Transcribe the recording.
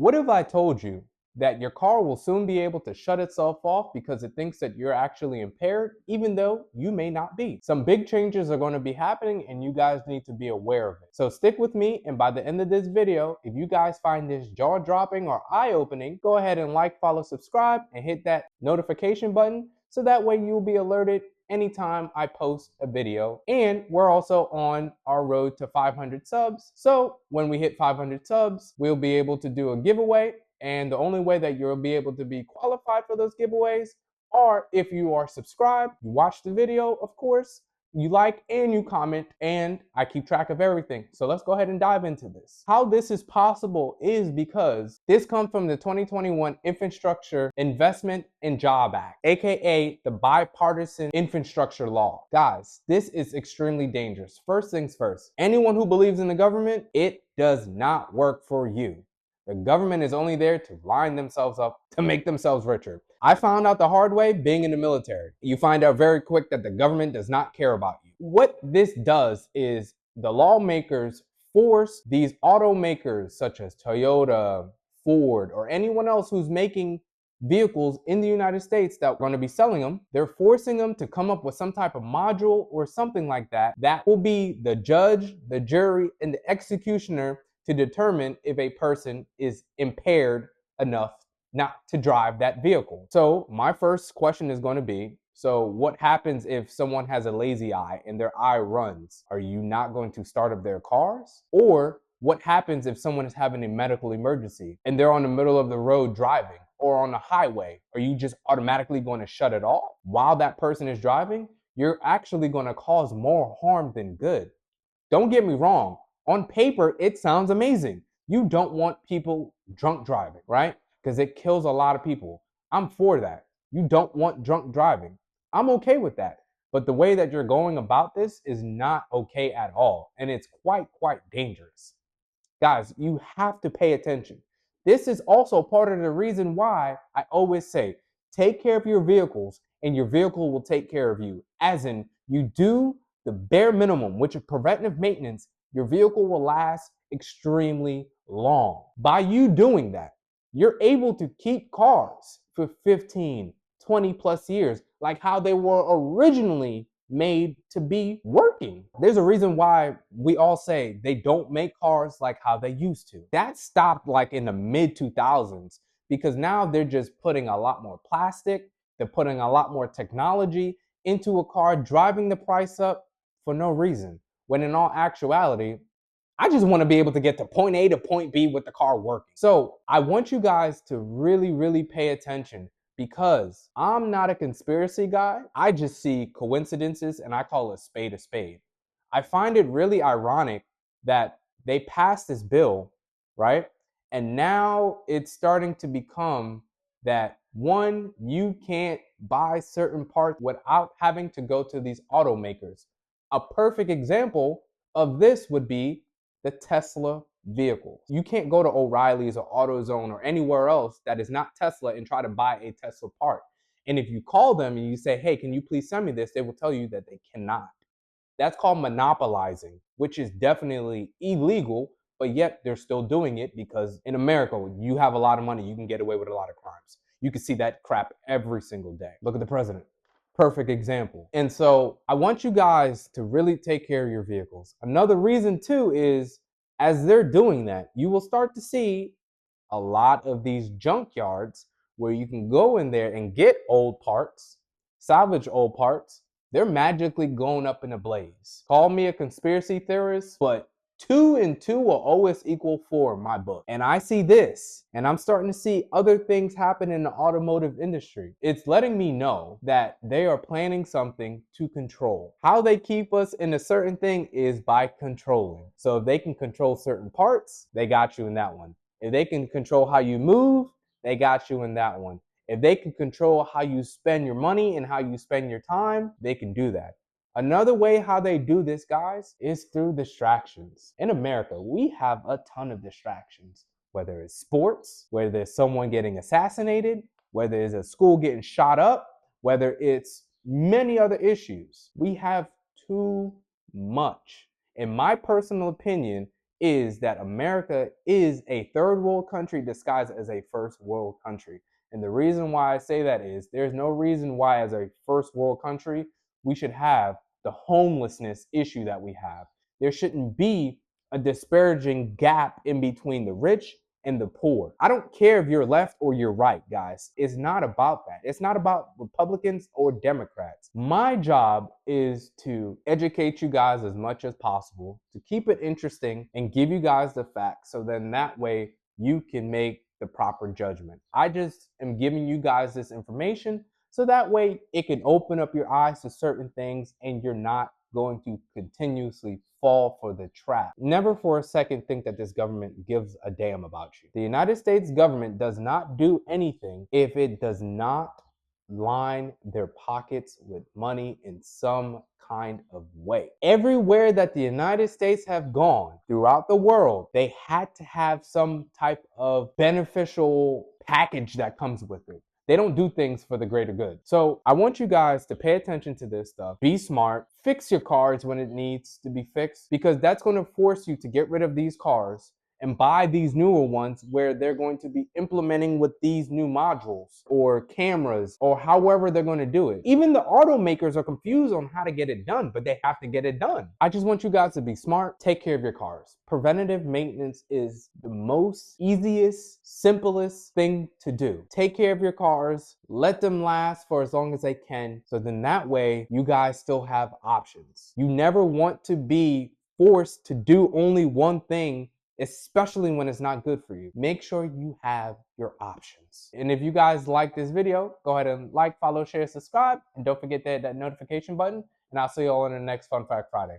What if I told you that your car will soon be able to shut itself off because it thinks that you're actually impaired, even though you may not be? Some big changes are going to be happening and you guys need to be aware of it. So stick with me, and by the end of this video, if you guys find this jaw-dropping or eye-opening, go ahead and like, follow, subscribe, and hit that notification button so that way you'll be alerted anytime I post a video. And we're also on our road to 500 subs. So when we hit 500 subs, we'll be able to do a giveaway. And the only way that you'll be able to be qualified for those giveaways are if you are subscribed, you watch the video, of course, you like and you comment, and I keep track of everything. So let's go ahead and dive into this. How this is possible is because this comes from the 2021 Infrastructure Investment and Job Act, aka the Bipartisan Infrastructure Law. Guys, this is extremely dangerous. First things first, anyone who believes in the government, it does not work for you. The government is only there to line themselves up to make themselves richer. I found out the hard way being in the military. You find out very quick that the government does not care about you. What this does is the lawmakers force these automakers such as Toyota, Ford, or anyone else who's making vehicles in the United States that are going to be selling them, they're forcing them to come up with some type of module or something like that that will be the judge, the jury, and the executioner to determine if a person is impaired enough not to drive that vehicle. So my first question is going to be, so what happens if someone has a lazy eye and their eye runs? Are you not going to start up their cars? Or what happens if someone is having a medical emergency and they're on the middle of the road driving or on the highway? Are you just automatically going to shut it off while that person is driving? You're actually going to cause more harm than good. Don't get me wrong. On paper, it sounds amazing. You don't want people drunk driving, right? Because it kills a lot of people. I'm for that. You don't want drunk driving. I'm okay with that. But the way that you're going about this is not okay at all. And it's quite dangerous. Guys, you have to pay attention. This is also part of the reason why I always say, take care of your vehicles and your vehicle will take care of you. As in, you do the bare minimum, which is preventive maintenance, your vehicle will last extremely long. By you doing that, you're able to keep cars for 15, 20 plus years, like how they were originally made to be working. There's a reason why we all say they don't make cars like how they used to. That stopped like in the mid 2000s because now they're just putting a lot more plastic, they're putting a lot more technology into a car, driving the price up for no reason. When in all actuality, I just want to be able to get to point A to point B with the car working. So I want you guys to really pay attention because I'm not a conspiracy guy. I just see coincidences and I call a spade a spade. I find it really ironic that they passed this bill, right? And now it's starting to become that one, you can't buy certain parts without having to go to these automakers. A perfect example of this would be the Tesla vehicles. You can't go to O'Reilly's or AutoZone or anywhere else that is not Tesla and try to buy a Tesla part. And if you call them and you say, hey, can you please send me this? They will tell you that they cannot. That's called monopolizing, which is definitely illegal, but yet they're still doing it because in America, you have a lot of money, you can get away with a lot of crimes. You can see that crap every single day. Look at the president. Perfect example. And so I want you guys to really take care of your vehicles. Another reason too is as they're doing that, you will start to see a lot of these junkyards where you can go in there and get old parts, salvage old parts. They're magically going up in a blaze. Call me a conspiracy theorist, but 2 and 2 will always equal 4 in my book. And I see this, and I'm starting to see other things happen in the automotive industry. It's letting me know that they are planning something to control. How they keep us in a certain thing is by controlling. So if they can control certain parts, they got you in that one. If they can control how you move, they got you in that one. If they can control how you spend your money and how you spend your time, they can do that. Another way how they do this, guys, is through distractions. In America, we have a ton of distractions, whether it's sports, whether there's someone getting assassinated, whether it's a school getting shot up, whether it's many other issues. We have too much. In my personal opinion, is that America is a third world country disguised as a first world country. And the reason why I say that is there's no reason why, as a first world country, we should have the homelessness issue that we have. There shouldn't be a disparaging gap in between the rich and the poor. I don't care if you're left or you're right, guys. It's not about that. It's not about Republicans or Democrats. My job is to educate you guys as much as possible, to keep it interesting and give you guys the facts, so then that way you can make the proper judgment. I just am giving you guys this information so that way it can open up your eyes to certain things and you're not going to continuously fall for the trap. Never for a second think that this government gives a damn about you. The United States government does not do anything if it does not line their pockets with money in some kind of way. Everywhere that the United States have gone throughout the world, they had to have some type of beneficial package that comes with it. They don't do things for the greater good. So I want you guys to pay attention to this stuff. Be smart. Fix your cars when it needs to be fixed, because that's going to force you to get rid of these cars and buy these newer ones where they're going to be implementing with these new modules or cameras or however they're going to do it. Even the automakers are confused on how to get it done, but they have to get it done. I just want you guys to be smart. Take care of your cars. Preventative maintenance is the most easiest, simplest thing to do. Take care of your cars. Let them last for as long as they can. So then that way you guys still have options. You never want to be forced to do only one thing, especially when it's not good for you. Make sure you have your options. And if you guys like this video, go ahead and like, follow, share, subscribe, and don't forget to hit that notification button. And I'll see you all in the next Fun Fact Friday.